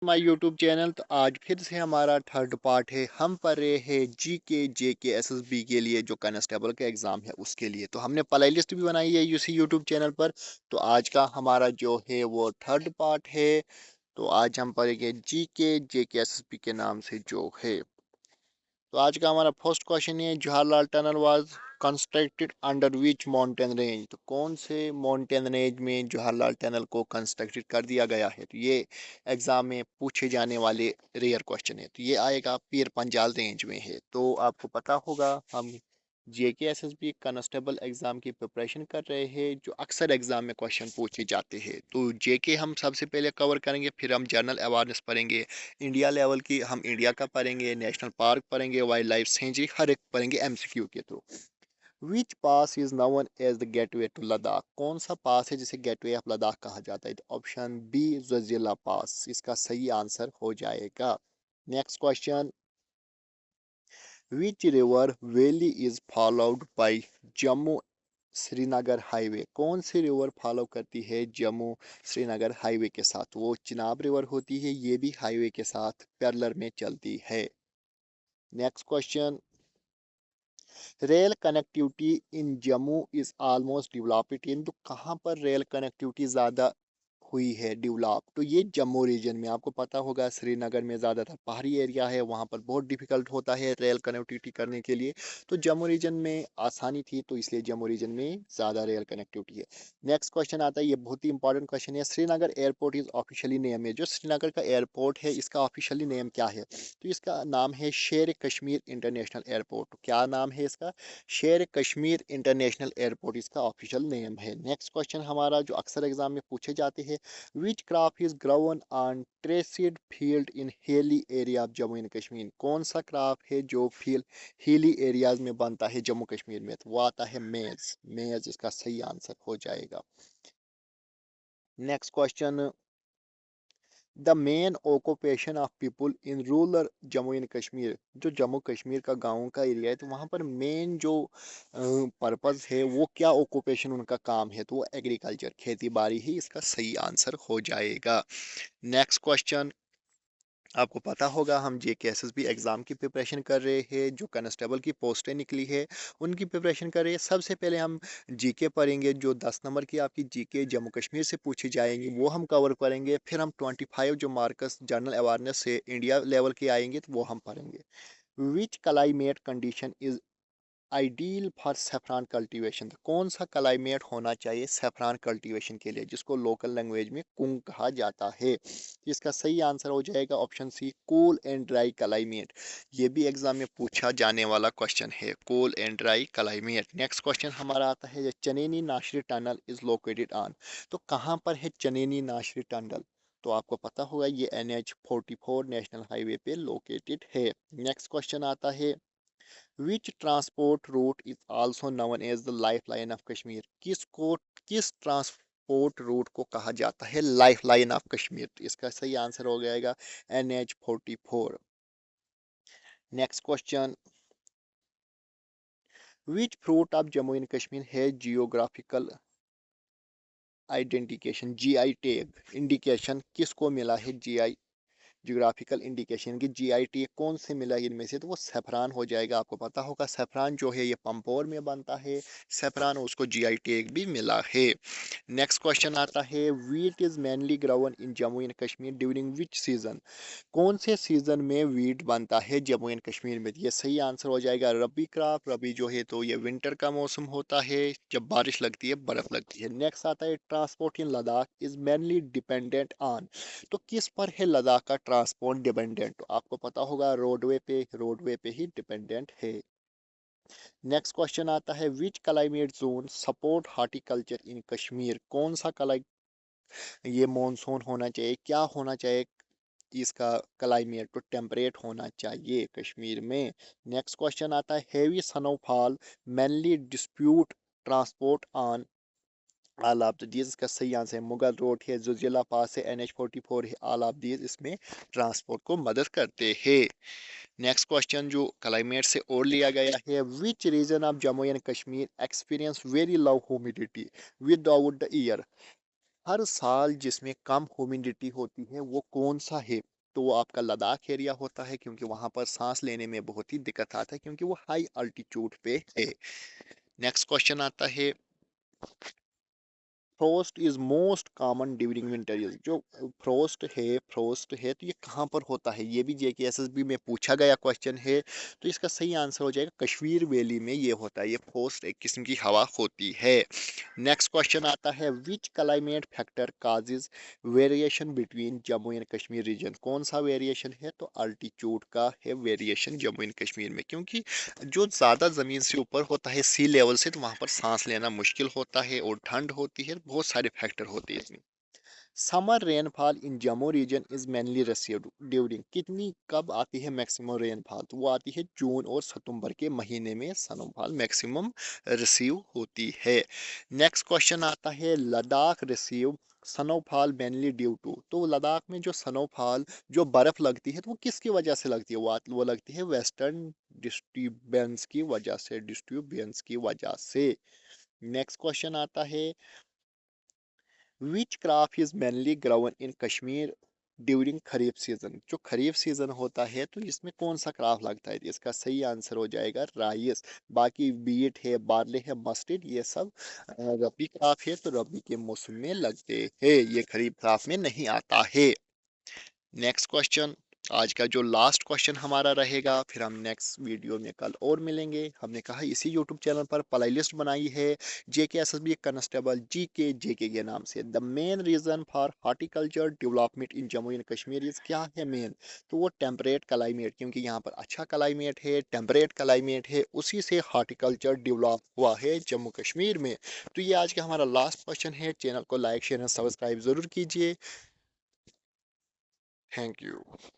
My YouTube channel. तो आज फिर से हमारा थर्ड पार्ट है। हम पढ़ रहे हैं जीके जेके एसएसबी के लिए, जो कांस्टेबल का एग्जाम है उसके लिए। तो हमने प्ले लिस्ट भी बनाई है इसी यूट्यूब चैनल पर। तो आज का हमारा जो है वो थर्ड पार्ट है। तो आज हम पढ़ेंगे जीके जेके एसएसबी के नाम से जो है। तो आज का हमारा फर्स्ट क्वेश्चन है, Jawaharlal tunnel was constructed under which mountain range. तो कौन से माउंटेन रेंज में जवाहरलाल टनल को कंस्ट्रक्टेड कर दिया गया है। तो ये एग्जाम में पूछे जाने वाले रेयर क्वेश्चन है। तो ये आएगा पीर पंजाल रेंज में है। तो आपको पता होगा हम जेके एसएसबी कांस्टेबल एग्जाम की प्रिपरेशन कर रहे हैं, जो अक्सर एग्जाम में क्वेश्चन पूछे जाते हैं। तो जेके हम सबसे पहले कवर करेंगे, फिर हम जनरल अवेयरनेस पढ़ेंगे, इंडिया लेवल की हम इंडिया का पढ़ेंगे, नेशनल पार्क पढ़ेंगे, वाइल्ड लाइफ सेंचुरी, हर एक पढ़ेंगे एमसीक्यू के through. Which pass is known as the gateway to Ladakh. कौन सा पास है जिसे गेटवे ऑफ लद्दाख कहा जाता है। तो ऑप्शन बी ज़ोजिला पास इसका सही आंसर हो जाएगा। Next question, which river valley is followed by Jammu Srinagar highway. कौन सी रिवर फॉलो करती है जम्मू श्रीनगर हाईवे के साथ। वो चिनाब रिवर होती है, ये भी हाईवे के साथ पैरेलल में चलती है। Next question, rail connectivity in Jammu is almost developed in. तो कहाँ पर रेल कनेक्टिविटी ज़्यादा हुई है डेवलप। तो ये जम्मू रीजन में। आपको पता होगा श्रीनगर में ज़्यादातर पहाड़ी एरिया है, वहाँ पर बहुत डिफिकल्ट होता है रेल कनेक्टिविटी करने के लिए। तो जम्मू रीजन में आसानी थी, तो इसलिए जम्मू रीजन में ज़्यादा रेल कनेक्टिविटी है। नेक्स्ट क्वेश्चन आता है, ये बहुत ही इंपॉर्टेंट क्वेश्चन है। Srinagar airport is officially name है। जो श्रीनगर का एयरपोर्ट है इसका ऑफिशियली नेम क्या है। तो इसका नाम है शेर कश्मीर इंटरनेशनल एयरपोर्ट। क्या नाम है इसका, शेर कश्मीर इंटरनेशनल एयरपोर्ट इसका ऑफिशियल नेम है। नेक्स्ट क्वेश्चन हमारा जो अक्सर एग्जाम में पूछे जाते हैं, which crop is grown on terraced field in hilly area of Jammu and Kashmir. कौन सा क्रॉप है जो फील हिली एरियाज में बनता है जम्मू कश्मीर में। तो वो आता है मेज। मेज इसका सही आंसर हो जाएगा। Next question, the main occupation of people in rural Jammu and Kashmir. जो जम्मू कश्मीर का गाँव का एरिया है, तो वहाँ पर मेन जो पर्पस है वो क्या ऑक्यूपेशन उनका काम है। तो वो एग्रीकल्चर खेती बाड़ी ही इसका सही आंसर हो जाएगा। नेक्स्ट क्वेश्चन, आपको पता होगा हम जेके एसएसबी एग्जाम की प्रिपरेशन कर रहे हैं, जो कांस्टेबल की पोस्टें निकली है उनकी प्रिपरेशन कर रहे हैं। सबसे पहले हम जीके पढ़ेंगे, जो 10 नंबर की आपकी जीके जम्मू कश्मीर से पूछी जाएंगी वो हम कवर करेंगे। फिर हम 25 जो मार्कस जनरल अवेयरनेस से इंडिया लेवल के आएंगे तो वो हम पढ़ेंगे। Which climate condition is ideal for saffron cultivation. कौन सा क्लाइमेट होना चाहिए सेफ्रॉन कल्टीवेशन के लिए, जिसको लोकल लैंग्वेज में कुंग कहा जाता है। इसका सही आंसर हो जाएगा option C, cool and dry climate. ये भी एग्जाम में पूछा जाने वाला क्वेश्चन है, cool and dry climate. Next question हमारा आता है, Chenani Nashri tunnel is located on. तो कहाँ पर है चनेनी नाशरी टनल। तो आपको पता होगा ये NH-44 नेशनल हाईवे पे लोकेटेड है। नेक्स्ट क्वेश्चन आता है, which transport route is also known as the lifeline of Kashmir। किस ट्रांसपोर्ट रूट को कहा जाता है लाइफ लाइन ऑफ कश्मीर। तो इसका सही आंसर हो जाएगा NH-44। Next question, which fruit of Jammu and Kashmir है geographical identification GI tag. Indication किसको मिला है GI जियोग्राफिकल इंडिकेशन की GI टैग कौन से मिला है इनमें से। तो वो सेफ्रान हो जाएगा। आपको पता होगा सेफ्रान जो है ये पंपोर में बनता है, सेफ्रान उसको GI टैग भी मिला है। नेक्स्ट क्वेश्चन आता है, wheat is mainly grown in Jammu and Kashmir during which season. कौन से सीजन में वीट बनता है जम्मू एंड कश्मीर में। ये सही आंसर हो जाएगा रबी क्रॉप। रबी जो है तो ये विंटर का मौसम होता है, जब बारिश लगती है बर्फ लगती है। नेक्स्ट आता है, transport in Ladakh is mainly dependent on. तो किस पर है लद्दाख का ट्रांसपोर्ट डिपेंडेंट। तो आपको पता होगा रोडवे पे ही डिपेंडेंट है। नेक्स्ट क्वेश्चन आता है, which climate zone support horticulture इन कश्मीर। कौन सा ये मॉनसून होना चाहिए, क्या होना चाहिए इसका क्लाइमेट। तो टेम्परेट होना चाहिए कश्मीर में। नेक्स्ट क्वेश्चन आता है, heavy snowfall mainly dispute transport on all of these. इसका सही आंसर है मुगल रोड है, जो जिला पास है, NH-44 है, ऑल ऑफ दीज इसमें ट्रांसपोर्ट को मदद करते हैं। नेक्स्ट क्वेश्चन जो क्लाइमेट से और लिया गया है, which region of Jammu and Kashmir experience very low humidity with out the year. हर साल जिसमें कम ह्यूमिडिटी होती है वो कौन सा है? तो वो आपका लद्दाख एरिया होता है, क्योंकि वहाँ पर सांस लेने में बहुत ही दिक्कत आता है, क्योंकि वो हाई अल्टीट्यूड पे है। नेक्स्ट क्वेश्चन आता है, frost is most common during winter. जो फ्रोस्ट है तो ये कहाँ पर होता है? ये भी JKSSB में पूछा गया क्वेश्चन है। तो इसका सही आंसर हो जाएगा कश्मीर वैली में ये होता है। ये फ्रोस्ट एक किस्म की हवा होती है। नेक्स्ट क्वेश्चन आता है, which climate factor causes variation between Jammu and Kashmir region. कौन सा वेरिएशन है? तो अल्टीट्यूड का है वेरिएशन जम्मू एंड कश्मीर में, क्योंकि जो ज़्यादा ज़मीन से ऊपर होता है सी लेवल से, तो वहाँ पर सांस लेना मुश्किल होता है और ठंड होती है, बहुत सारे फैक्टर होते हैं इसमें। Summer rainfall in Jammu region is mainly received during. कितनी कब आती है मैक्सिमम रेनफॉल? तो वो आती है जून और सितंबर के महीने में स्नोफॉल मैक्सिमम रिसीव होती है। नेक्स्ट क्वेश्चन आता है, Ladakh receive snowfall mainly due to. तो लद्दाख में जो स्नोफॉल, जो बर्फ लगती है, तो वो किसकी वजह से लगती है? वो लगती है वेस्टर्न डिस्टर्बेंस की वजह से। नेक्स्ट क्वेश्चन आता है, which crop is mainly grown in Kashmir during kharif season. जो खरीफ सीजन होता है तो इसमें कौन सा क्रॉप लगता है? तो इसका सही आंसर हो जाएगा राइस। बाकी बीट है, बार्ले है, मस्टर्ड, ये सब रबी क्रॉप है, तो रबी के मौसम में लगते हैं, ये खरीफ क्रॉप में नहीं आता है। नेक्स्ट क्वेश्चन, आज का जो लास्ट क्वेश्चन हमारा रहेगा, फिर हम नेक्स्ट वीडियो में कल और मिलेंगे। हमने कहा इसी यूट्यूब चैनल पर प्ले लिस्ट बनाई है JKSSB कांस्टेबल GK के नाम से। The main reason for horticulture development in Jammu and Kashmir is, क्या है मेन? तो वो टेम्परेट क्लाइमेट, क्योंकि यहाँ पर अच्छा क्लाइमेट है, टेम्परेट क्लाइमेट है, उसी से हॉर्टिकल्चर डेवलप हुआ है जम्मू कश्मीर में। तो ये आज का हमारा लास्ट क्वेश्चन है। चैनल को लाइक शेयर एंड सब्सक्राइब जरूर कीजिए। Thank you.